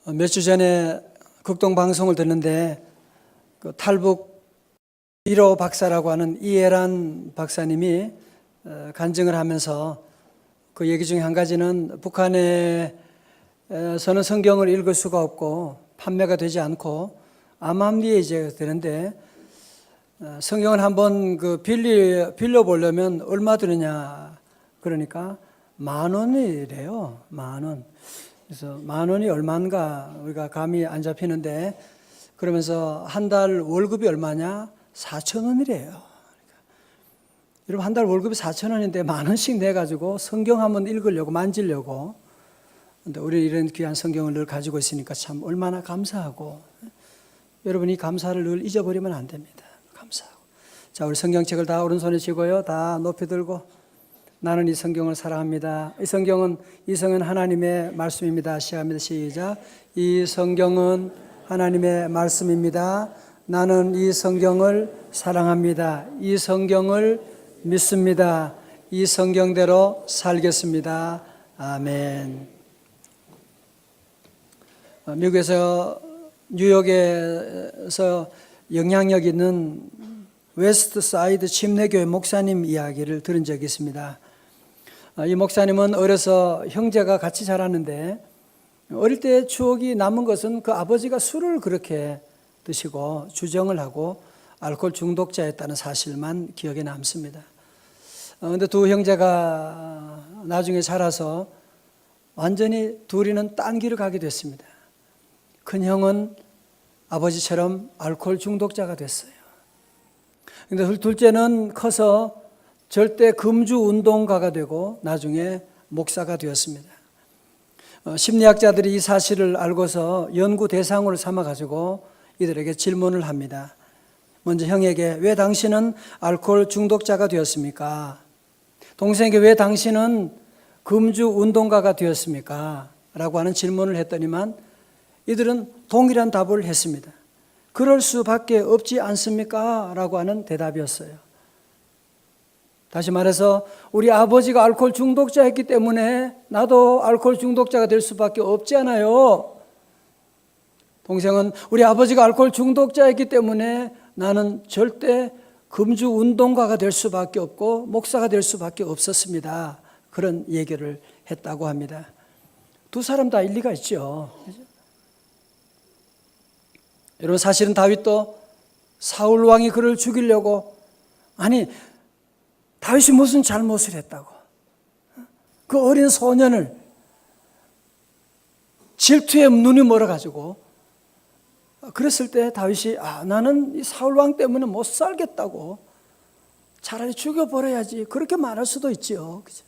몇 주 전에 극동 방송을 듣는데 그 탈북 1호 박사라고 하는 이해란 박사님이 간증을 하면서 그 얘기 중에 한 가지는 북한에서는 성경을 읽을 수가 없고 판매가 되지 않고 암암리에 이제 되는데 성경을 한번 빌려 보려면 얼마 드느냐 그러니까 10,000원이래요. 10,000원. 그래서 10,000원이 얼마인가 우리가 감이 안 잡히는데 그러면서 한 달 월급이 얼마냐? 4,000원이래요. 그러니까 여러분 한 달 월급이 4,000원인데 10,000원씩 내가지고 성경 한번 읽으려고 만지려고. 근데 우리 이런 귀한 성경을 늘 가지고 있으니까 참 얼마나 감사하고 여러분이 감사를 늘 잊어버리면 안 됩니다. 감사하고. 자, 우리 성경책을 다 오른손에 쥐고요. 다 높이 들고 나는 이 성경을 사랑합니다. 이 성경은 하나님의 말씀입니다. 시작합니다. 시작. 이 성경은 하나님의 말씀입니다. 나는 이 성경을 사랑합니다. 이 성경을 믿습니다. 이 성경대로 살겠습니다. 아멘. 미국에서 뉴욕에서 영향력 있는 웨스트 사이드 침례교회 목사님 이야기를 들은 적이 있습니다. 이 목사님은 어려서 형제가 같이 자랐는데 어릴 때 추억이 남은 것은 그 아버지가 술을 그렇게 드시고 주정을 하고 알코올 중독자였다는 사실만 기억에 남습니다. 그런데 두 형제가 나중에 자라서 완전히 둘이는 딴 길을 가게 됐습니다. 큰 형은 아버지처럼 알코올 중독자가 됐어요. 그런데 둘째는 커서 절대 금주 운동가가 되고 나중에 목사가 되었습니다. 심리학자들이 이 사실을 알고서 연구 대상으로 삼아가지고 이들에게 질문을 합니다. 먼저 형에게 왜 당신은 알코올 중독자가 되었습니까? 동생에게 왜 당신은 금주 운동가가 되었습니까? 라고 하는 질문을 했더니만 이들은 동일한 답을 했습니다. 그럴 수밖에 없지 않습니까? 라고 하는 대답이었어요. 다시 말해서 우리 아버지가 알코올 중독자였기 때문에 나도 알코올 중독자가 될 수밖에 없잖아요. 동생은 우리 아버지가 알코올 중독자였기 때문에 나는 절대 금주 운동가가 될 수밖에 없고 목사가 될 수밖에 없었습니다. 그런 얘기를 했다고 합니다. 두 사람 다 일리가 있죠. 여러분 사실은 다윗도 사울 왕이 그를 죽이려고 다윗이 무슨 잘못을 했다고 그 어린 소년을 질투에 눈이 멀어가지고 그랬을 때 다윗이 나는 이 사울 왕 때문에 못 살겠다고 차라리 죽여버려야지 그렇게 말할 수도 있지요. 그죠?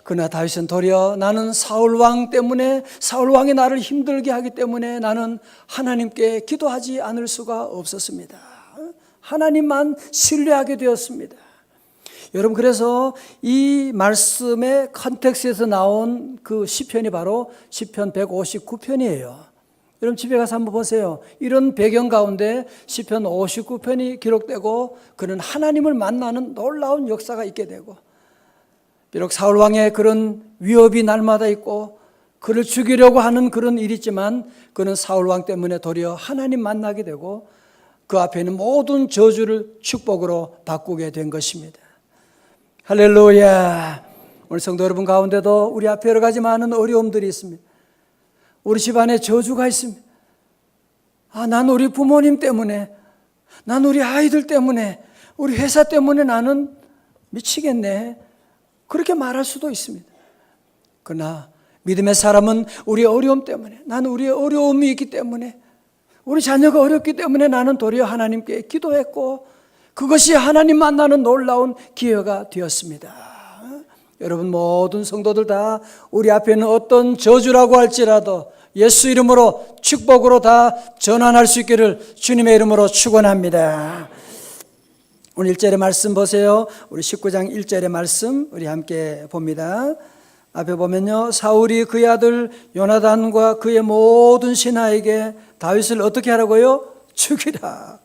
그러나 다윗은 도리어 나는 사울 왕 때문에 사울 왕이 나를 힘들게 하기 때문에 나는 하나님께 기도하지 않을 수가 없었습니다. 하나님만 신뢰하게 되었습니다. 여러분 그래서 이 말씀의 컨텍스트에서 나온 그 시편이 바로 시편 159편이에요. 여러분 집에 가서 한번 보세요. 이런 배경 가운데 시편 59편이 기록되고 그는 하나님을 만나는 놀라운 역사가 있게 되고 비록 사울왕의 그런 위협이 날마다 있고 그를 죽이려고 하는 그런 일이 있지만 그는 사울왕 때문에 도리어 하나님 만나게 되고 그 앞에 있는 모든 저주를 축복으로 바꾸게 된 것입니다. 할렐루야. 오늘 성도 여러분 가운데도 우리 앞에 여러 가지 많은 어려움들이 있습니다. 우리 집안에 저주가 있습니다. 난 우리 부모님 때문에, 난 우리 아이들 때문에, 우리 회사 때문에 나는 미치겠네. 그렇게 말할 수도 있습니다. 그러나 믿음의 사람은 우리의 어려움 때문에, 나는 우리의 어려움이 있기 때문에, 우리 자녀가 어렵기 때문에 나는 도리어 하나님께 기도했고 그것이 하나님 만나는 놀라운 기회가 되었습니다. 여러분 모든 성도들 다 우리 앞에 있는 어떤 저주라고 할지라도 예수 이름으로 축복으로 다 전환할 수 있기를 주님의 이름으로 축원합니다. 오늘 1절의 말씀 보세요. 우리 19장 1절의 말씀 우리 함께 봅니다. 앞에 보면요, 사울이 그의 아들 요나단과 그의 모든 신하에게 다윗을 어떻게 하라고요? 죽이라.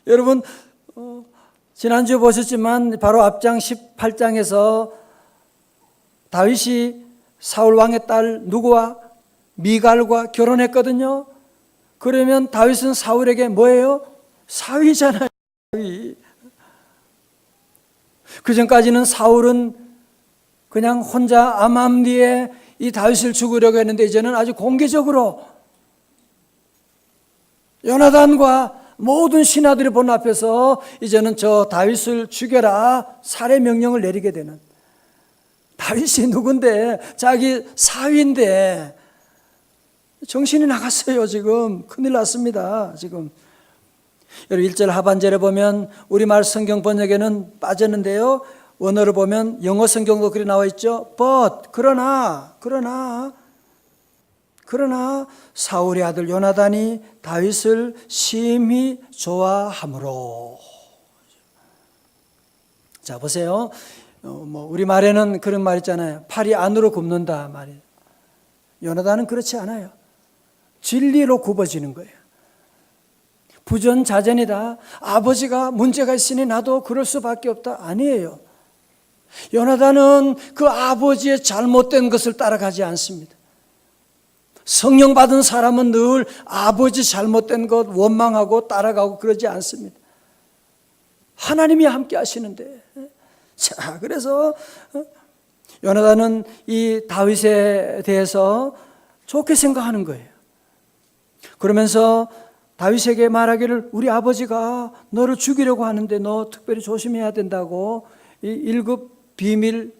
여러분 지난주에 보셨지만 바로 앞장 18장에서 다윗이 사울 왕의 딸 누구와 미갈과 결혼했거든요. 그러면 다윗은 사울에게 뭐예요? 사위잖아요. 사위. 그 전까지는 사울은 그냥 혼자 암암리에 이 다윗을 죽으려고 했는데 이제는 아주 공개적으로 요나단과 모든 신하들이 본 앞에서 이제는 저 다윗을 죽여라 살해 명령을 내리게 되는, 다윗이 누군데 자기 사위인데 정신이 나갔어요. 지금 큰일 났습니다. 지금 여러분 1절 하반절에 보면 우리말 성경 번역에는 빠졌는데요, 원어로 보면 영어 성경도 그렇게 나와 있죠. But 그러나 사울의 아들 요나단이 다윗을 심히 좋아하므로. 자 보세요. 우리 말에는 그런 말 있잖아요. 팔이 안으로 굽는다 말이에요. 요나단은 그렇지 않아요. 진리로 굽어지는 거예요. 부전자전이다. 아버지가 문제가 있으니 나도 그럴 수밖에 없다. 아니에요. 요나단은 그 아버지의 잘못된 것을 따라가지 않습니다. 성령 받은 사람은 늘 아버지 잘못된 것 원망하고 따라가고 그러지 않습니다. 하나님이 함께 하시는데. 자, 그래서 요나단은 이 다윗에 대해서 좋게 생각하는 거예요. 그러면서 다윗에게 말하기를 우리 아버지가 너를 죽이려고 하는데 너 특별히 조심해야 된다고 이 1급 비밀,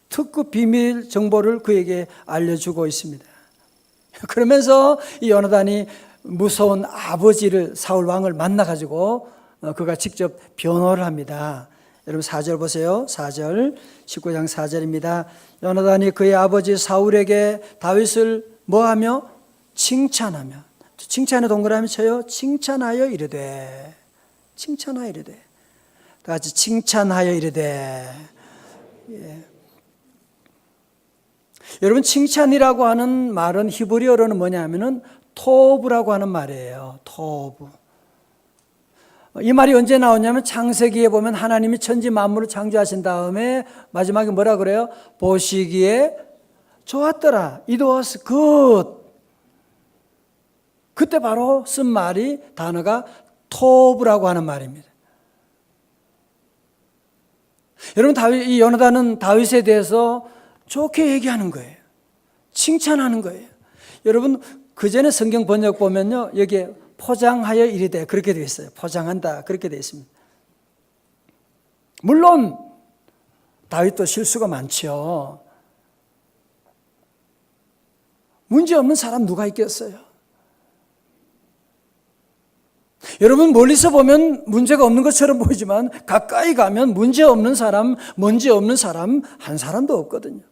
특급 비밀 정보를 그에게 알려주고 있습니다. 그러면서 이 요나단이 무서운 아버지를 사울 왕을 만나가지고 그가 직접 변호를 합니다. 여러분 4절 보세요. 4절 19장 4절입니다. 요나단이 그의 아버지 사울에게 다윗을 뭐하며? 칭찬하며. 칭찬에 동그라미 쳐요. 칭찬하여 이르되. 칭찬하여 이르되. 다 같이 칭찬하여 이르되. 예. 여러분 칭찬이라고 하는 말은 히브리어로는 뭐냐면은 토브라고 하는 말이에요. 토브. 이 말이 언제 나오냐면 창세기에 보면 하나님이 천지 만물을 창조하신 다음에 마지막에 뭐라 그래요? 보시기에 좋았더라. It was good. 그때 바로 쓴 말이 단어가 토브라고 하는 말입니다. 여러분 이 요나단은 다윗에 대해서 좋게 얘기하는 거예요. 칭찬하는 거예요. 여러분 그 전에 성경 번역 보면요 여기에 포장하여 이르되 그렇게 되어 있어요. 포장한다 그렇게 되어 있습니다. 물론 다윗도 실수가 많죠. 문제 없는 사람 누가 있겠어요? 여러분 멀리서 보면 문제가 없는 것처럼 보이지만 가까이 가면 문제 없는 사람, 먼지 없는 사람 한 사람도 없거든요.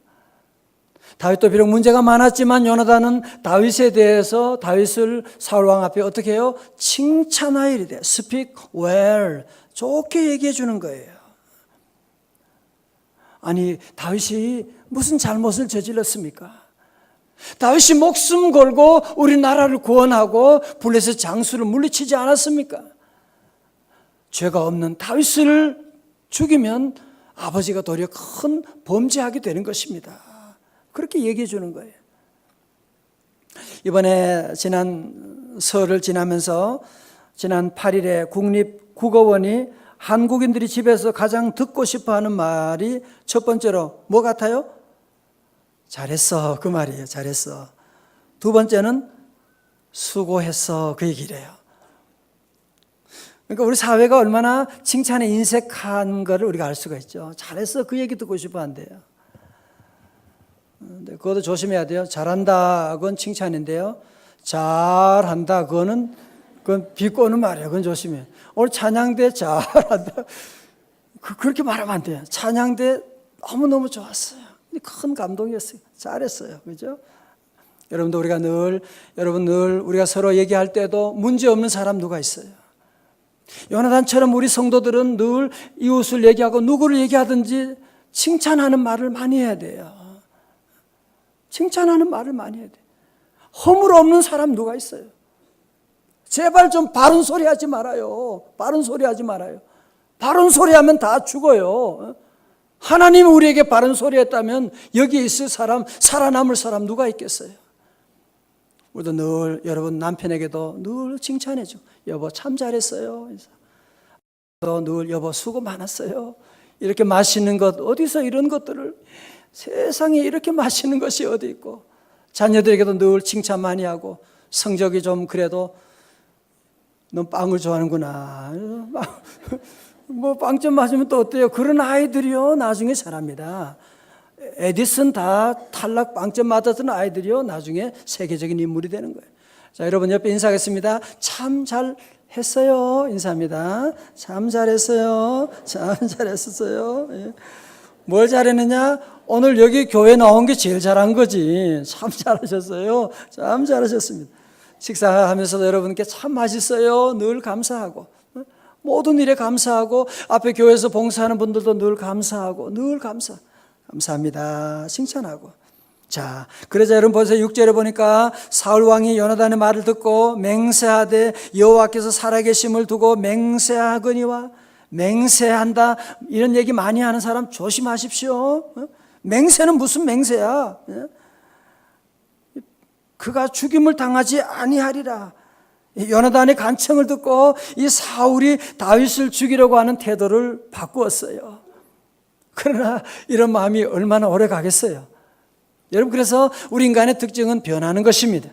다윗도 비록 문제가 많았지만 요나단은 다윗에 대해서 다윗을 사울왕 앞에 어떻게 해요? 칭찬하여 이르되 speak well. 좋게 얘기해 주는 거예요. 아니 다윗이 무슨 잘못을 저질렀습니까? 다윗이 목숨 걸고 우리나라를 구원하고 블레셋 장수를 물리치지 않았습니까? 죄가 없는 다윗을 죽이면 아버지가 도리어 큰 범죄하게 되는 것입니다. 그렇게 얘기해 주는 거예요. 이번에 지난 설을 지나면서 지난 8일에 국립국어원이 한국인들이 집에서 가장 듣고 싶어하는 말이 첫 번째로 뭐 같아요? 잘했어 그 말이에요. 잘했어. 두 번째는 수고했어 그 얘기래요. 그러니까 우리 사회가 얼마나 칭찬에 인색한 것을 우리가 알 수가 있죠. 잘했어 그 얘기 듣고 싶어 한대요. 근데 그것도 조심해야 돼요. 잘한다 그건 칭찬인데요, 잘한다 그건 비꼬는 말이에요. 그건 조심해요. 오늘 찬양대 잘한다 그렇게 말하면 안 돼요. 찬양대 너무너무 좋았어요. 큰 감동이었어요. 잘했어요. 그죠? 여러분도 여러분 늘 우리가 서로 얘기할 때도 문제 없는 사람 누가 있어요? 요나단처럼 우리 성도들은 늘 이웃을 얘기하고 누구를 얘기하든지 칭찬하는 말을 많이 해야 돼요. 칭찬하는 말을 많이 해야 돼요. 허물 없는 사람 누가 있어요? 제발 좀 바른 소리 하지 말아요. 바른 소리 하지 말아요. 바른 소리 하면 다 죽어요. 하나님이 우리에게 바른 소리 했다면 여기에 있을 사람, 살아남을 사람 누가 있겠어요? 우리도 늘 여러분 남편에게도 늘 칭찬해줘. 여보 참 잘했어요. 또 늘 여보 수고 많았어요. 이렇게 맛있는 것 어디서 이런 것들을 세상에 이렇게 맛있는 것이 어디 있고 자녀들에게도 늘 칭찬 많이 하고 성적이 좀 그래도 넌 빵을 좋아하는구나. 뭐 빵점 맞으면 또 어때요? 그런 아이들이요 나중에 잘합니다. 에디슨 다 탈락 빵점 맞았던 아이들이요 나중에 세계적인 인물이 되는 거예요. 자, 여러분 옆에 인사하겠습니다. 참 잘했어요. 인사합니다. 참 잘했어요. 참 잘했었어요. 예. 뭘 잘했느냐? 오늘 여기 교회 나온 게 제일 잘한 거지. 참 잘하셨어요. 참 잘하셨습니다. 식사하면서도 여러분께 참 맛있어요. 늘 감사하고 모든 일에 감사하고 앞에 교회에서 봉사하는 분들도 늘 감사하고 늘 감사합니다. 칭찬하고. 자, 그러자 여러분 보세요. 6절에 보니까 사울 왕이 요나단의 말을 듣고 맹세하되 여호와께서 살아계심을 두고 맹세하거니와 맹세한다 이런 얘기 많이 하는 사람 조심하십시오. 맹세는 무슨 맹세야? 그가 죽임을 당하지 아니하리라. 요나단의 간청을 듣고 이 사울이 다윗을 죽이려고 하는 태도를 바꾸었어요. 그러나 이런 마음이 얼마나 오래 가겠어요? 여러분 그래서 우리 인간의 특징은 변하는 것입니다.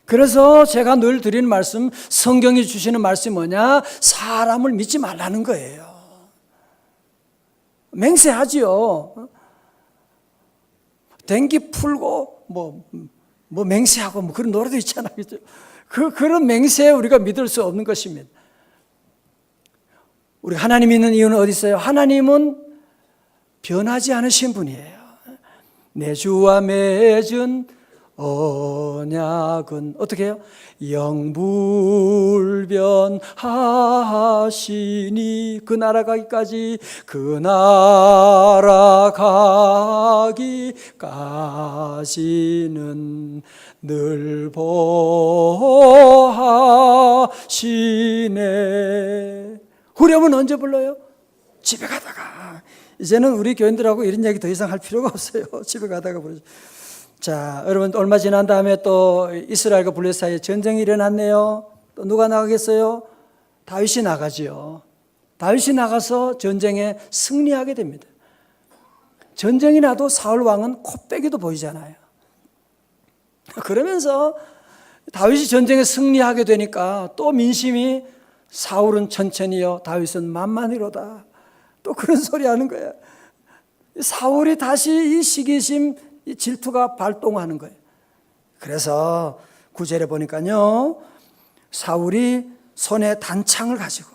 그래서 제가 늘 드리는 말씀, 성경이 주시는 말씀이 뭐냐? 사람을 믿지 말라는 거예요. 맹세하지요. den기 풀고 뭐 맹세하고 뭐 그런 노래도 있잖아요. 그죠? 그런 맹세에 우리가 믿을 수 없는 것입니다. 우리 하나님 믿는 이유는 어디 있어요? 하나님은 변하지 않으신 분이에요. 내 주와 맺은 언약은 어떻게 해요? 영불변하시니 그 나라 가기까지 그 나라 가기까지는 늘 보하시네. 후렴은 언제 불러요? 집에 가다가. 이제는 우리 교인들하고 이런 얘기 더 이상 할 필요가 없어요. 집에 가다가 부르죠. 자, 여러분 얼마 지난 다음에 또 이스라엘과 블레셋 사이에 전쟁이 일어났네요. 또 누가 나가겠어요? 다윗이 나가지요. 다윗이 나가서 전쟁에 승리하게 됩니다. 전쟁이 나도 사울 왕은 코빼기도 보이잖아요. 그러면서 다윗이 전쟁에 승리하게 되니까 또 민심이 사울은 천천히요, 다윗은 만만히로다. 또 그런 소리 하는 거예요. 사울이 다시 이 시기심, 이 질투가 발동하는 거예요. 그래서 9절에 보니까요, 사울이 손에 단창을 가지고,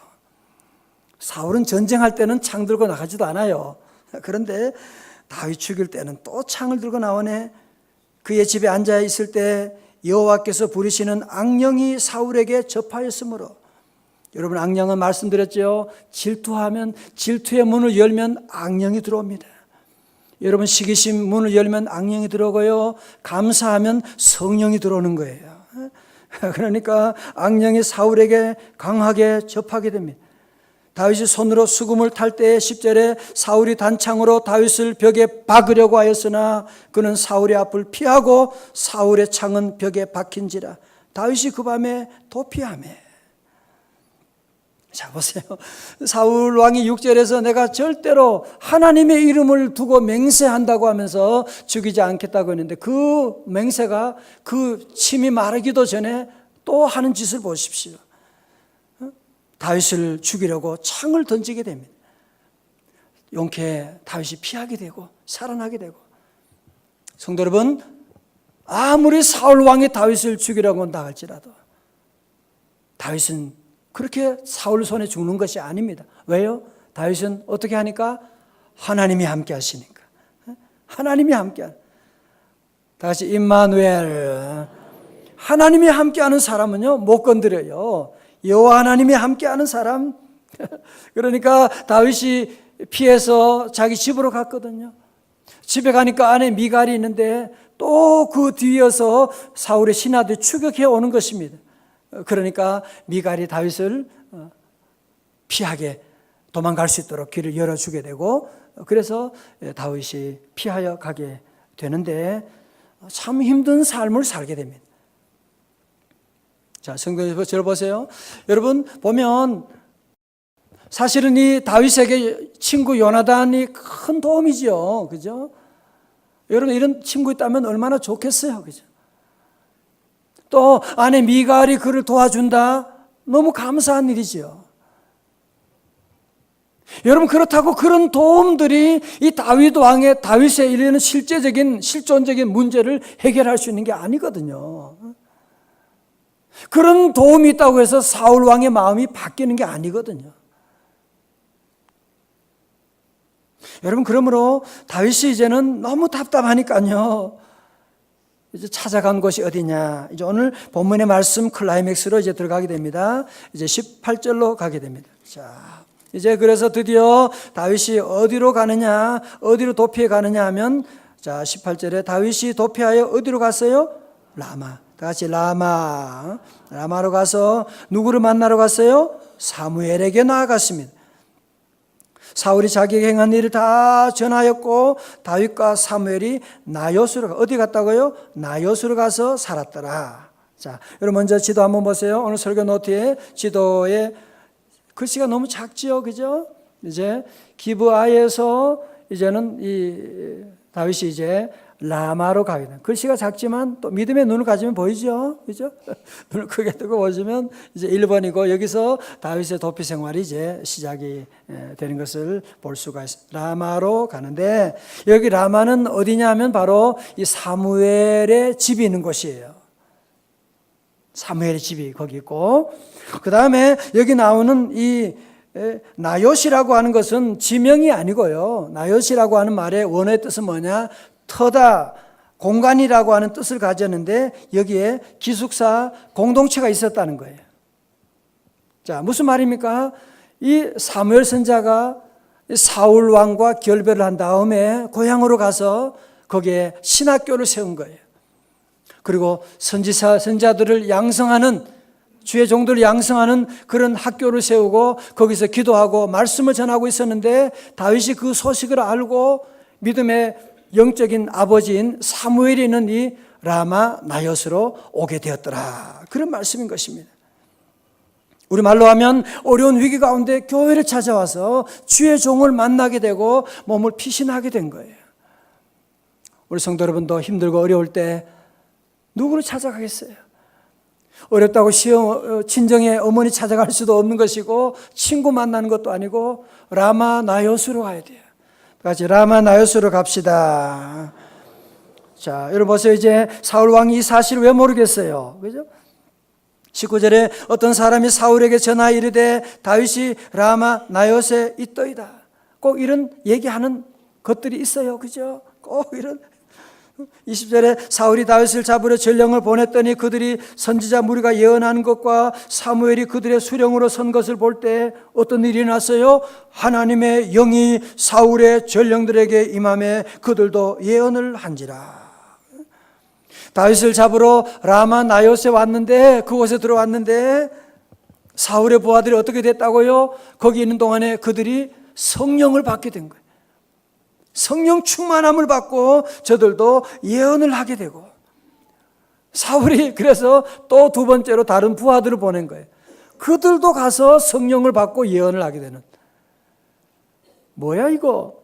사울은 전쟁할 때는 창 들고 나가지도 않아요. 그런데 다윗 죽일 때는 또 창을 들고 나오네. 그의 집에 앉아 있을 때 여호와께서 부리시는 악령이 사울에게 접하였으므로, 여러분 악령은 말씀드렸죠. 질투하면, 질투의 문을 열면 악령이 들어옵니다. 여러분 시기심 문을 열면 악령이 들어오고요, 감사하면 성령이 들어오는 거예요. 그러니까 악령이 사울에게 강하게 접하게 됩니다. 다윗이 손으로 수금을 탈 때 10절에 사울이 단창으로 다윗을 벽에 박으려고 하였으나 그는 사울의 앞을 피하고 사울의 창은 벽에 박힌지라 다윗이 그 밤에 도피하매. 자, 보세요. 사울 왕이 6절에서 내가 절대로 하나님의 이름을 두고 맹세한다고 하면서 죽이지 않겠다고 했는데 그 맹세가 그 침이 마르기도 전에 또 하는 짓을 보십시오. 다윗을 죽이려고 창을 던지게 됩니다. 용케 다윗이 피하게 되고 살아나게 되고. 성도 여러분, 아무리 사울 왕이 다윗을 죽이려고 한다 할지라도 다윗은 그렇게 사울 손에 죽는 것이 아닙니다. 왜요? 다윗은 어떻게 하니까? 하나님이 함께 하시니까. 하나님이 함께 하는. 다 같이 임마누엘. 하나님이 함께하는 사람은요 못 건드려요. 여호와 하나님이 함께하는 사람. 그러니까 다윗이 피해서 자기 집으로 갔거든요. 집에 가니까 안에 미갈이 있는데 또 그 뒤에서 사울의 신하들이 추격해 오는 것입니다. 그러니까 미갈이 다윗을 피하게 도망갈 수 있도록 길을 열어주게 되고, 그래서 다윗이 피하여 가게 되는데, 참 힘든 삶을 살게 됩니다. 자, 성경에서 저를 보세요. 여러분 보면 사실은 이 다윗에게 친구 요나단이 큰 도움이죠. 그죠? 여러분 이런 친구 있다면 얼마나 좋겠어요. 그죠? 또 아내 미갈이 그를 도와준다. 너무 감사한 일이죠. 여러분 그렇다고 그런 도움들이 이 다윗 왕의 다윗에 이르는 실존적인 문제를 해결할 수 있는 게 아니거든요. 그런 도움이 있다고 해서 사울 왕의 마음이 바뀌는 게 아니거든요. 여러분 그러므로 다윗이 이제는 너무 답답하니까요. 이제 찾아간 곳이 어디냐? 이제 오늘 본문의 말씀 클라이맥스로 이제 들어가게 됩니다. 이제 18절로 가게 됩니다. 자, 이제 그래서 드디어 다윗이 어디로 가느냐, 어디로 도피해 가느냐 하면, 자, 18절에 다윗이 도피하여 어디로 갔어요? 라마. 다 같이 라마로 가서 누구를 만나러 갔어요? 사무엘에게 나아갔습니다. 사울이 자기가 행한 일을 다 전하였고 다윗과 사무엘이 나요스로 어디 갔다고요? 나요스로 가서 살았더라. 자, 여러분 먼저 지도 한번 보세요. 오늘 설교 노트에 지도에 글씨가 너무 작지요, 그죠? 이제 기브아에서 이제는 이 다윗이 이제 라마로 가게 됩니다. 글씨가 작지만 또 믿음의 눈을 가지면 보이죠, 그죠? 눈을 크게 뜨고 보시면 이제 1번이고 여기서 다윗의 도피 생활이 이제 시작이 되는 것을 볼 수가 있습니다. 라마로 가는데 여기 라마는 어디냐면 바로 이 사무엘의 집이 있는 곳이에요. 사무엘의 집이 거기 있고 그 다음에 여기 나오는 이 나요시라고 하는 것은 지명이 아니고요. 나요시라고 하는 말의 원어의 뜻은 뭐냐? 터다, 공간이라고 하는 뜻을 가졌는데 여기에 기숙사 공동체가 있었다는 거예요. 자, 무슨 말입니까? 이 사무엘 선자가 사울 왕과 결별을 한 다음에 고향으로 가서 거기에 신학교를 세운 거예요. 그리고 선자들을 양성하는 주의 종들을 양성하는 그런 학교를 세우고 거기서 기도하고 말씀을 전하고 있었는데 다윗이 그 소식을 알고 믿음의 영적인 아버지인 사무엘이 있는 이 라마 나요스로 오게 되었더라. 그런 말씀인 것입니다. 우리말로 하면 어려운 위기 가운데 교회를 찾아와서 주의 종을 만나게 되고 몸을 피신하게 된 거예요. 우리 성도 여러분도 힘들고 어려울 때 누구를 찾아가겠어요? 어렵다고 친정의 어머니 찾아갈 수도 없는 것이고 친구 만나는 것도 아니고 라마 나요스로 가야 돼요. 같이 라마 나요스로 갑시다. 자, 여러분 보세요. 이제 사울 왕이 이 사실을 왜 모르겠어요? 그죠? 19절에 어떤 사람이 사울에게 전하 이르되 다윗이 라마 나요스에 있더이다. 꼭 이런 얘기하는 것들이 있어요. 그죠? 꼭 이런 20절에 사울이 다윗을 잡으러 전령을 보냈더니 그들이 선지자 무리가 예언하는 것과 사무엘이 그들의 수령으로 선 것을 볼 때 어떤 일이 났어요? 하나님의 영이 사울의 전령들에게 임함에 그들도 예언을 한지라. 다윗을 잡으러 라마 나요스에 왔는데 그곳에 들어왔는데 사울의 부하들이 어떻게 됐다고요? 거기 있는 동안에 그들이 성령을 받게 된 거예요. 성령 충만함을 받고 저들도 예언을 하게 되고 사울이 그래서 또 두 번째로 다른 부하들을 보낸 거예요. 그들도 가서 성령을 받고 예언을 하게 되는. 뭐야 이거?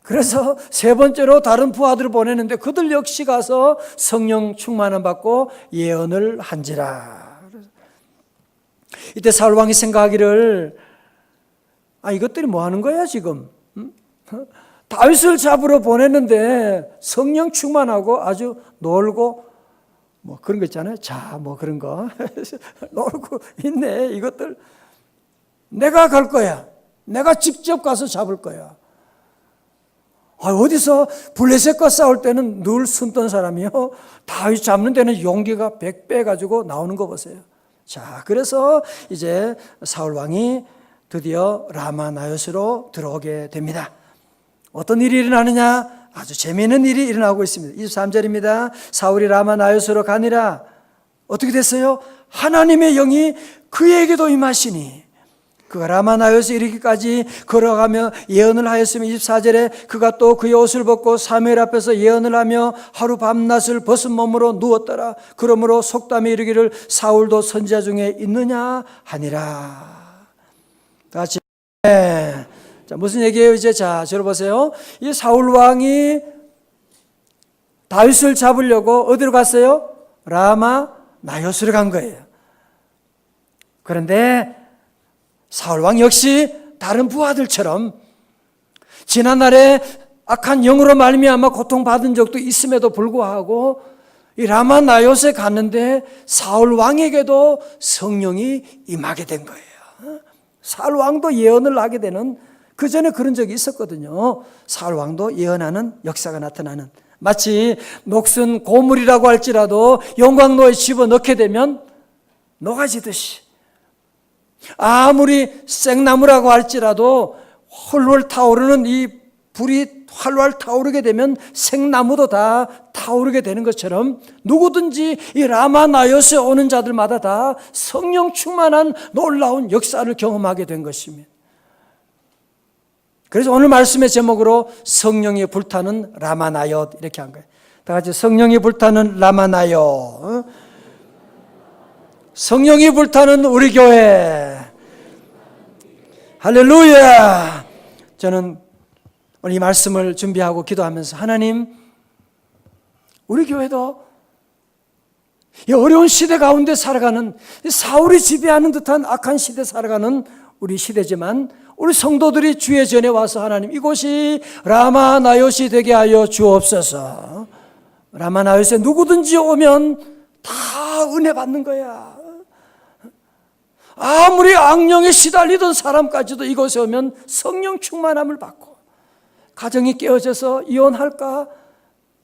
그래서 세 번째로 다른 부하들을 보내는데 그들 역시 가서 성령 충만함 받고 예언을 한지라. 이때 사울 왕이 생각하기를 이것들이 뭐 하는 거야 지금? 다윗을 잡으러 보냈는데 성령 충만하고 아주 놀고 뭐 그런 거 있잖아요. 자, 뭐 그런 거 놀고 있네. 이것들 내가 갈 거야. 내가 직접 가서 잡을 거야. 어디서 블레셋과 싸울 때는 늘 숨던 사람이요. 다윗 잡는 데는 용기가 100배 가지고 나오는 거 보세요. 자, 그래서 이제 사울 왕이 드디어 라마 나요스로 들어오게 됩니다. 어떤 일이 일어나느냐? 아주 재미있는 일이 일어나고 있습니다. 23절입니다. 사울이 라마 나요스로 가니라. 어떻게 됐어요? 하나님의 영이 그에게도 임하시니 그가 라마나요스에 이르기까지 걸어가며 예언을 하였으며 24절에 그가 또 그의 옷을 벗고 사무엘 앞에서 예언을 하며 하루 밤낮을 벗은 몸으로 누웠더라. 그러므로 속담에 이르기를 사울도 선지자 중에 있느냐 하니라. 같이 자, 무슨 얘기예요 이제? 자, 들어보세요. 이 사울 왕이 다윗을 잡으려고 어디로 갔어요? 라마나요스로 간 거예요. 그런데 사울 왕 역시 다른 부하들처럼 지난날에 악한 영으로 말미암아 고통받은 적도 있음에도 불구하고 이 라마나요스에 갔는데 사울 왕에게도 성령이 임하게 된 거예요. 사울 왕도 예언을 하게 되는, 그 전에 그런 적이 있었거든요. 사울 왕도 예언하는 역사가 나타나는, 마치 녹슨 고물이라고 할지라도 용광로에 집어넣게 되면 녹아지듯이, 아무리 생나무라고 할지라도 헐헐 타오르는 이 불이 활활 타오르게 되면 생나무도 다 타오르게 되는 것처럼 누구든지 이 라마나요스에 오는 자들마다 다 성령 충만한 놀라운 역사를 경험하게 된 것입니다. 그래서 오늘 말씀의 제목으로 성령이 불타는 라마나요 이렇게 한 거예요. 다 같이 성령이 불타는 라마나요. 성령이 불타는 우리 교회. 할렐루야. 저는 오늘 이 말씀을 준비하고 기도하면서 하나님, 우리 교회도 이 어려운 시대 가운데 살아가는, 사울이 지배하는 듯한 악한 시대 살아가는 우리 시대지만 우리 성도들이 주의 전에 와서 하나님 이곳이 라마나요시 되게 하여 주옵소서. 라마나요시에 누구든지 오면 다 은혜 받는 거야. 아무리 악령에 시달리던 사람까지도 이곳에 오면 성령 충만함을 받고, 가정이 깨어져서 이혼할까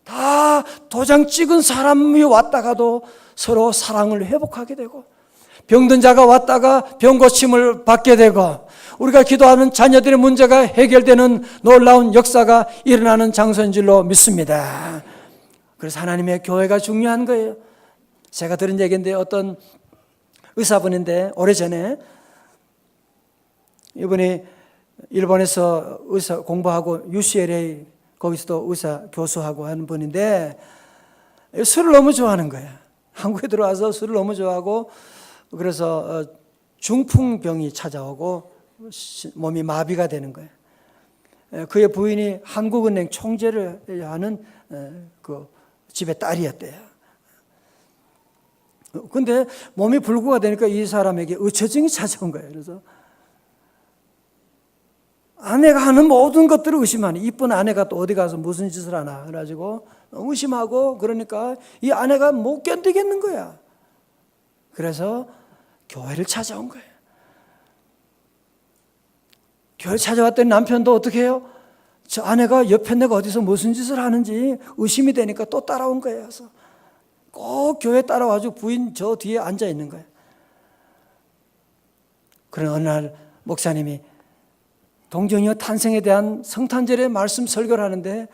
다 도장 찍은 사람이 왔다가도 서로 사랑을 회복하게 되고, 병든 자가 왔다가 병 고침을 받게 되고, 우리가 기도하는 자녀들의 문제가 해결되는 놀라운 역사가 일어나는 장소인 줄로 믿습니다. 그래서 하나님의 교회가 중요한 거예요. 제가 들은 얘기인데, 어떤 의사분인데 오래전에 이분이 일본에서 의사 공부하고 UCLA 거기서도 의사 교수하고 하는 분인데 술을 너무 좋아하는 거예요. 한국에 들어와서 술을 너무 좋아하고, 그래서 중풍병이 찾아오고 몸이 마비가 되는 거예요. 그의 부인이 한국은행 총재를 하는 그 집의 딸이었대요. 근데 몸이 불구가 되니까 이 사람에게 의처증이 찾아온 거예요. 그래서 아내가 하는 모든 것들을 의심하니, 이쁜 아내가 또 어디 가서 무슨 짓을 하나 그래가지고 의심하고, 그러니까 이 아내가 못 견디겠는 거야. 그래서 교회를 찾아온 거예요. 교회 찾아왔더니 남편도 어떻게 해요? 저 아내가 옆에 내가 어디서 무슨 짓을 하는지 의심이 되니까 또 따라온 거예요. 그래서 꼭 교회 따라와가지고 부인 저 뒤에 앉아 있는 거예요. 그런 어느 날 목사님이 동정이여 탄생에 대한 성탄절에 말씀 설교를 하는데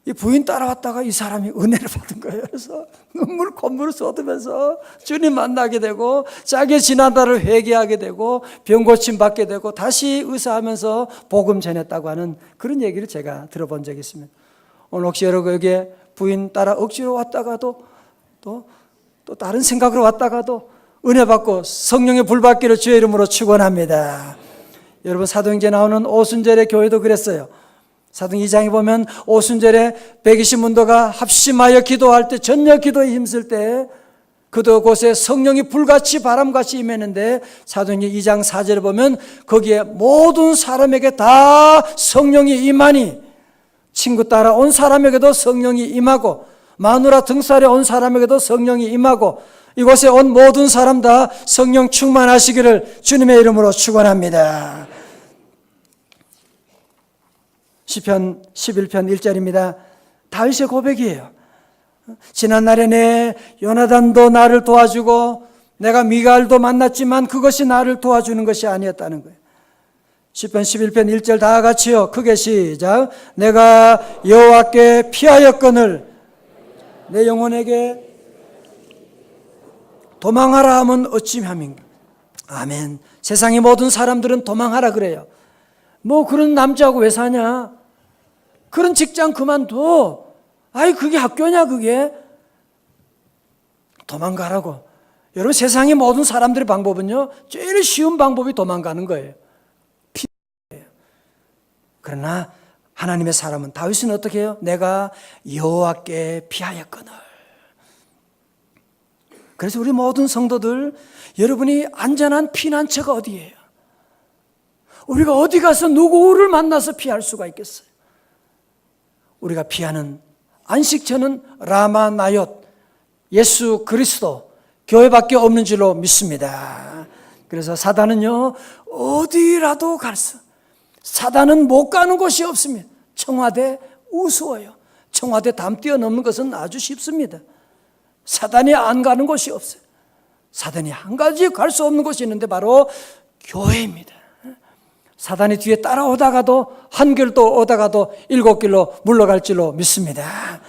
이 부인 따라왔다가 이 사람이 은혜를 받은 거예요. 그래서 눈물 콧물을 쏟으면서 주님 만나게 되고, 자기의 지난달을 회개하게 되고, 병고침 받게 되고, 다시 의사하면서 복음 전했다고 하는 그런 얘기를 제가 들어본 적이 있습니다. 오늘 혹시 여러분 여기에 부인 따라 억지로 왔다가도 또 다른 생각으로 왔다가도 은혜 받고 성령의 불 받기를 주의 이름으로 축원합니다. 여러분, 사도행전에 나오는 오순절의 교회도 그랬어요. 사도행 2장에 보면 오순절에 120문도가 합심하여 기도할 때, 전력 기도에 힘쓸 때 그곳에 성령이 불같이 바람같이 임했는데, 사도행전 2장 4절에 보면 거기에 모든 사람에게 다 성령이 임하니, 친구 따라 온 사람에게도 성령이 임하고, 마누라 등살에 온 사람에게도 성령이 임하고, 이곳에 온 모든 사람 다 성령 충만하시기를 주님의 이름으로 축원합니다. 시편 11편 1절입니다. 다윗의 고백이에요. 지난날에 내 요나단도 나를 도와주고 내가 미갈도 만났지만 그것이 나를 도와주는 것이 아니었다는 거예요. 시편 11편 1절 다 같이요. 크게 시작. 내가 여호와께 피하였거늘 내 영혼에게 도망하라 하면 어찌 함인가. 아멘. 세상의 모든 사람들은 도망하라 그래요. 뭐 그런 남자하고 왜 사냐? 그런 직장 그만둬. 아이 그게 학교냐 그게? 도망가라고. 여러분 세상의 모든 사람들의 방법은요, 제일 쉬운 방법이 도망가는 거예요. 피해요. 그러나 하나님의 사람은, 다윗은 어떻게 해요? 내가 여호와께 피하였거늘. 그래서 우리 모든 성도들, 여러분이 안전한 피난처가 어디예요? 우리가 어디 가서 누구를 만나서 피할 수가 있겠어요? 우리가 피하는 안식처는 라마 나옅, 예수 그리스도, 교회밖에 없는 줄로 믿습니다. 그래서 사단은요, 어디라도 사단은 못 가는 곳이 없습니다. 청와대 우스워요. 청와대 담 뛰어넘는 것은 아주 쉽습니다. 사단이 안 가는 곳이 없어요. 사단이 한 가지 갈 수 없는 곳이 있는데 바로 교회입니다. 사단이 뒤에 따라오다가도 한 길도 오다가도 7길로 물러갈 줄로 믿습니다.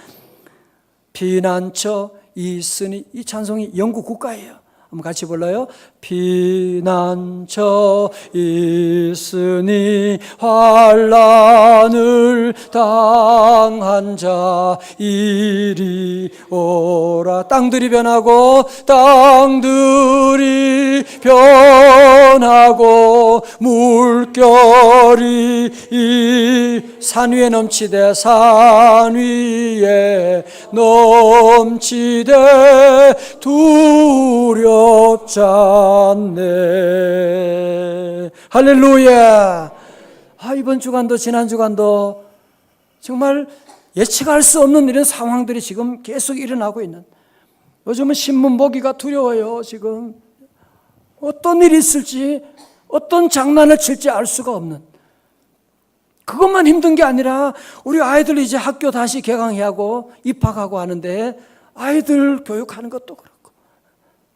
피난처 있으니, 이 찬송이 영국 국가예요. 한번 같이 불러요. 피난처 있으니 환난을 당한 자 이리 오라. 땅들이 변하고 물결이 이 산 위에 넘치되 두렵지 않네. 할렐루야. 이번 주간도 지난 주간도 정말 예측할 수 없는 이런 상황들이 지금 계속 일어나고 있는, 요즘은 신문 보기가 두려워요. 지금 어떤 일이 있을지, 어떤 장난을 칠지 알 수가 없는, 그것만 힘든 게 아니라 우리 아이들 이제 학교 다시 개강해야 하고 입학하고 하는데 아이들 교육하는 것도 그렇고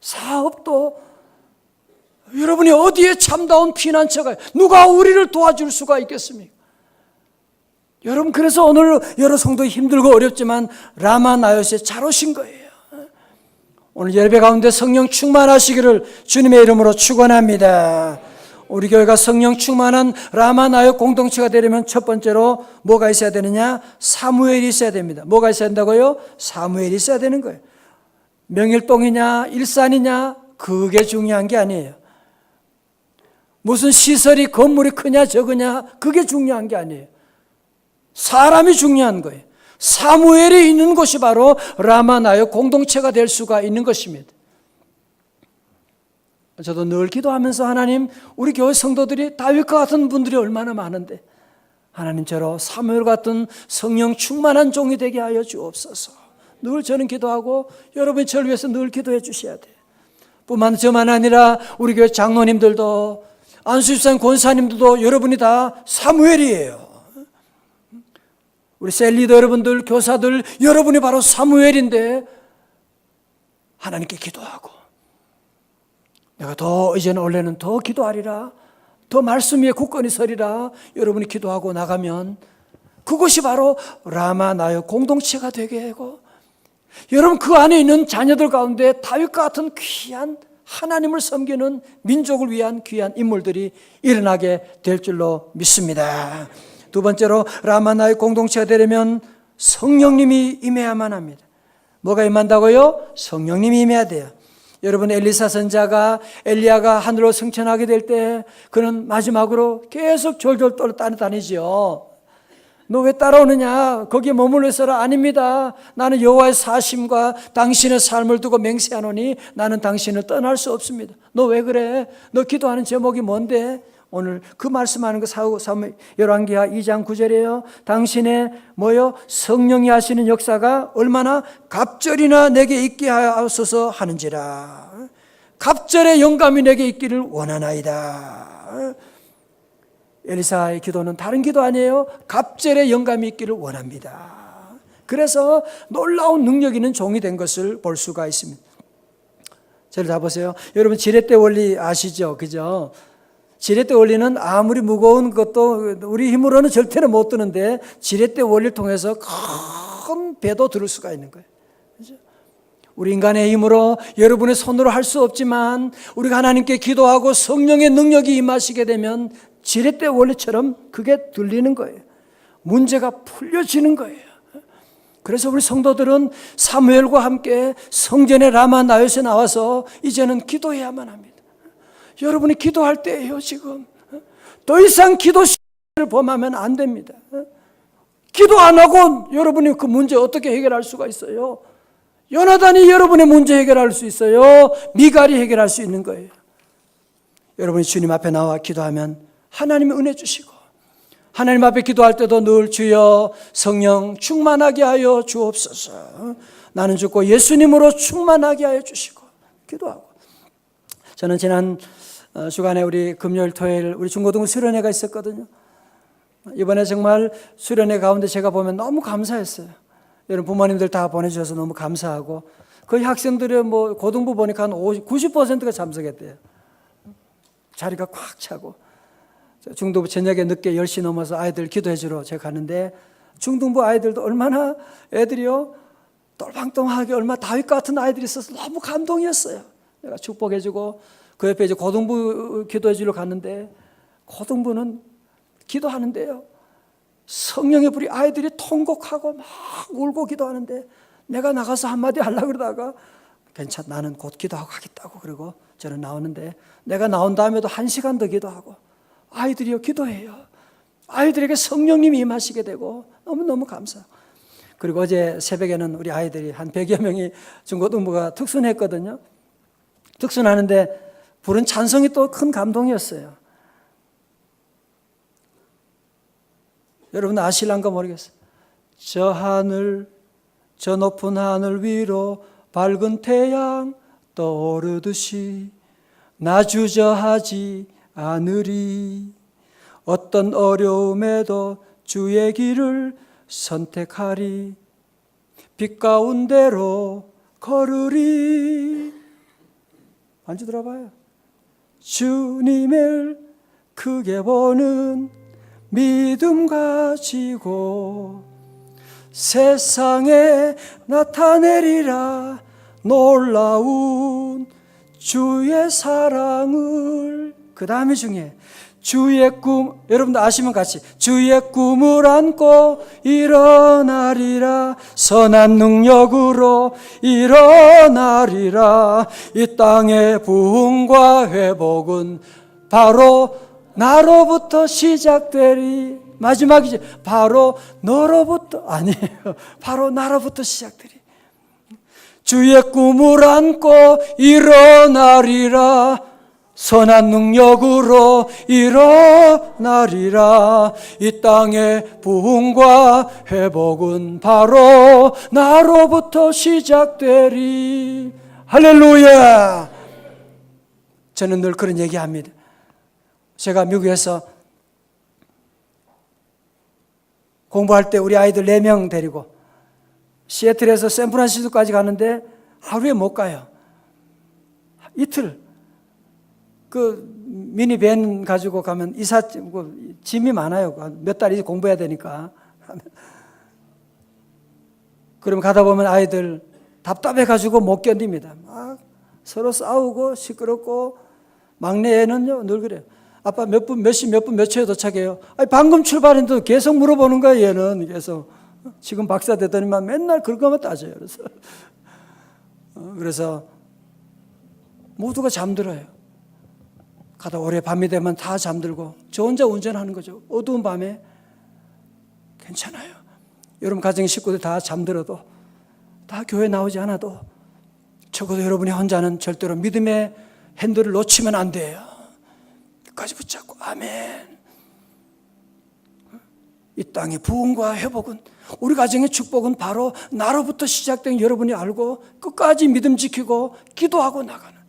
사업도, 여러분이 어디에 참다운 피난처가, 누가 우리를 도와줄 수가 있겠습니까? 여러분, 그래서 오늘 여러 성도 힘들고 어렵지만 라마 나옅에 잘 오신 거예요. 오늘 예배 가운데 성령 충만하시기를 주님의 이름으로 축원합니다. 우리 교회가 성령 충만한 라마 나옅 공동체가 되려면 첫 번째로 뭐가 있어야 되느냐? 사무엘이 있어야 됩니다. 뭐가 있어야 된다고요? 사무엘이 있어야 되는 거예요. 명일동이냐 일산이냐 그게 중요한 게 아니에요. 무슨 시설이, 건물이 크냐 적으냐 그게 중요한 게 아니에요. 사람이 중요한 거예요. 사무엘이 있는 곳이 바로 라마 나옅 공동체가 될 수가 있는 것입니다. 저도 늘 기도하면서, 하나님, 우리 교회 성도들이 다윗과 같은 분들이 얼마나 많은데 하나님, 저로 사무엘 같은 성령 충만한 종이 되게 하여 주옵소서. 늘 저는 기도하고 여러분이 저를 위해서 늘 기도해 주셔야 돼요. 저만 아니라 우리 교회 장로님들도, 안수집사님, 권사님들도 여러분이 다 사무엘이에요. 우리 셀리더 여러분들, 교사들, 여러분이 바로 사무엘인데 하나님께 기도하고, 내가 이제는 원래는 더 기도하리라, 더 말씀 위에 굳건히 서리라, 여러분이 기도하고 나가면 그것이 바로 라마 나옅 공동체가 되게 하고, 여러분 그 안에 있는 자녀들 가운데 다윗과 같은 귀한 하나님을 섬기는 민족을 위한 귀한 인물들이 일어나게 될 줄로 믿습니다. 두 번째로 라마 나옅 공동체가 되려면 성령님이 임해야만 합니다. 뭐가 임한다고요? 성령님이 임해야 돼요. 여러분, 엘리사 선지자가, 엘리야가 하늘로 승천하게 될 때 그는 마지막으로 계속 졸졸 따라다니죠. 너 왜 따라오느냐? 거기에 머물러 있어라. 아닙니다. 나는 여호와의 사심과 당신의 삶을 두고 맹세하노니 나는 당신을 떠날 수 없습니다. 너 왜 그래? 너 기도하는 제목이 뭔데? 오늘 그 말씀하는 거 열왕기하 2장 9절이에요. 당신의 성령이 하시는 역사가 얼마나 갑절이나 내게 있게 하옵소서 하는지라. 갑절의 영감이 내게 있기를 원하나이다. 엘리사의 기도는 다른 기도 아니에요. 갑절의 영감이 있기를 원합니다. 그래서 놀라운 능력 있는 종이 된 것을 볼 수가 있습니다. 저를 다 보세요. 여러분, 지렛대 원리 아시죠? 그죠? 지렛대 원리는 아무리 무거운 것도 우리 힘으로는 절대로 못 드는데 지렛대 원리를 통해서 큰 배도 들을 수가 있는 거예요. 그죠? 우리 인간의 힘으로 여러분의 손으로 할 수 없지만 우리가 하나님께 기도하고 성령의 능력이 임하시게 되면 지렛대 원리처럼 그게 들리는 거예요. 문제가 풀려지는 거예요. 그래서 우리 성도들은 사무엘과 함께 성전의 라마 나요에 나와서 이제는 기도해야만 합니다. 여러분이 기도할 때예요. 지금 더 이상 기도 시간을 범하면 안 됩니다. 기도 안 하고 여러분이 그 문제 어떻게 해결할 수가 있어요? 요나단이 여러분의 문제 해결할 수 있어요. 미갈이 해결할 수 있는 거예요. 여러분이 주님 앞에 나와 기도하면 하나님이 은혜 주시고, 하나님 앞에 기도할 때도 늘 주여 성령 충만하게 하여 주옵소서, 나는 죽고 예수님으로 충만하게 하여 주시고 기도하고. 저는 지난 주간에 우리 금요일 토요일 우리 중고등부 수련회가 있었거든요. 이번에 정말 수련회 가운데 제가 보면 너무 감사했어요. 여러분 부모님들 다 보내주셔서 너무 감사하고, 거의 학생들의 뭐 고등부 보니까 한 90%가 참석했대요. 자리가 꽉 차고. 중등부 저녁에 늦게 10시 넘어서 아이들 기도해 주러 제가 가는데, 중등부 아이들도 얼마나 애들이요 똘방똘하게 얼마나 다윗 같은 아이들이 있어서 너무 감동이었어요. 내가 축복해 주고 그 옆에 이제 고등부 기도해 주러 갔는데, 고등부는 기도하는데요 성령의 불이 아이들이 통곡하고 막 울고 기도하는데, 내가 나가서 한마디 하려고 그러다가 괜찮아 나는 곧 기도하고 가겠다고 그러고 저는 나오는데, 내가 나온 다음에도 1시간 더 기도하고 아이들이요 기도해요. 아이들에게 성령님이 임하시게 되고 너무너무 감사하고. 그리고 어제 새벽에는 우리 아이들이 한 100여 명이 중고등부가 특순했거든요. 특순하는데 부른 찬송이 또 큰 감동이었어요. 여러분 아실란가 모르겠어요. 저 하늘, 저 높은 하늘 위로 밝은 태양 떠오르듯이 나 주저하지 않으리. 어떤 어려움에도 주의 길을 선택하리. 빛 가운데로 걸으리. 반주 들어봐요. 주님을 크게 보는 믿음 가지고 세상에 나타내리라 놀라운 주의 사랑을. 그 다음이 중요해. 주의 꿈, 여러분도 아시면 같이 주의 꿈을 안고 일어나리라. 선한 능력으로 일어나리라. 이 땅의 부흥과 회복은 바로 나로부터 시작되리. 마지막이지. 바로 너로부터, 아니에요. 바로 나로부터 시작되리. 주의 꿈을 안고 일어나리라. 선한 능력으로 일어나리라. 이 땅의 부흥과 회복은 바로 나로부터 시작되리. 할렐루야. 저는 늘 그런 얘기합니다. 제가 미국에서 공부할 때 우리 아이들 4명 데리고 시애틀에서 샌프란시스코까지 가는데 하루에 못 가요. 이틀. 그 미니밴 가지고 가면 짐이 많아요. 몇 달 이제 공부해야 되니까. 그러면 가다 보면 아이들 답답해가지고 못 견딥니다. 막 서로 싸우고 시끄럽고, 막내 애는요 늘 그래요. 아빠 몇 분, 몇 시, 몇 분, 몇 초에 도착해요? 아니, 방금 출발했는데 계속 물어보는 거예요. 얘는 계속. 지금 박사 되더니만 맨날 그것만 따져요. 그래서 모두가 잠들어요. 가다 오래 밤이 되면 다 잠들고 저 혼자 운전하는 거죠. 어두운 밤에. 괜찮아요. 여러분 가정의 식구들 다 잠들어도, 다 교회 나오지 않아도 적어도 여러분이 혼자는 절대로 믿음의 핸들을 놓치면 안 돼요. 끝까지 붙잡고. 아멘. 이 땅의 부흥과 회복은, 우리 가정의 축복은 바로 나로부터 시작된 여러분이 알고 끝까지 믿음 지키고 기도하고 나가는,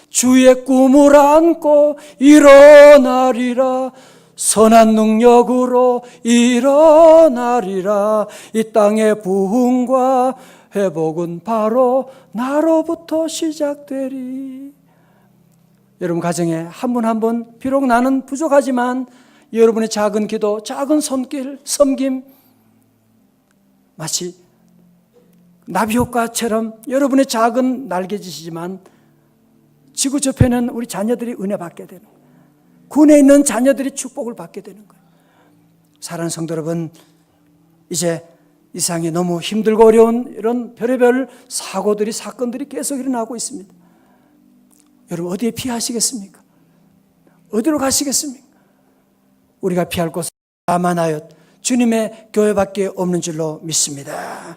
주의 꿈을 안고 일어나리라. 선한 능력으로 일어나리라. 이 땅의 부흥과 회복은 바로 나로부터 시작되리. 여러분 가정에 한 분 한 분, 비록 나는 부족하지만 여러분의 작은 기도, 작은 손길, 섬김, 마치 나비 효과처럼 여러분의 작은 날개짓이지만 지구 저편은 우리 자녀들이 은혜 받게 되는 거예요. 군에 있는 자녀들이 축복을 받게 되는 거예요. 사랑하는 성도 여러분, 이제 이 세상에 너무 힘들고 어려운 이런 별의별 사고들이 사건들이 계속 일어나고 있습니다. 여러분 어디에 피하시겠습니까? 어디로 가시겠습니까? 우리가 피할 곳은 다만하여 주님의 교회밖에 없는 줄로 믿습니다.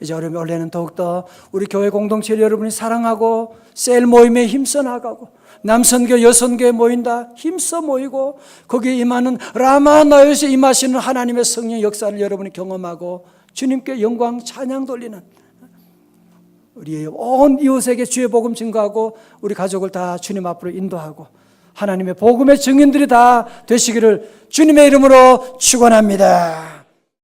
이제 원래는 더욱더 우리 교회 공동체를 여러분이 사랑하고 셀 모임에 힘써 나가고 남선교 여선교에 모인다 힘써 모이고 거기에 임하는 라마나요스에 임하시는 하나님의 성령 역사를 여러분이 경험하고 주님께 영광 찬양 돌리는 우리의 온 이웃에게 주의 복음 증거하고 우리 가족을 다 주님 앞으로 인도하고 하나님의 복음의 증인들이 다 되시기를 주님의 이름으로 축원합니다.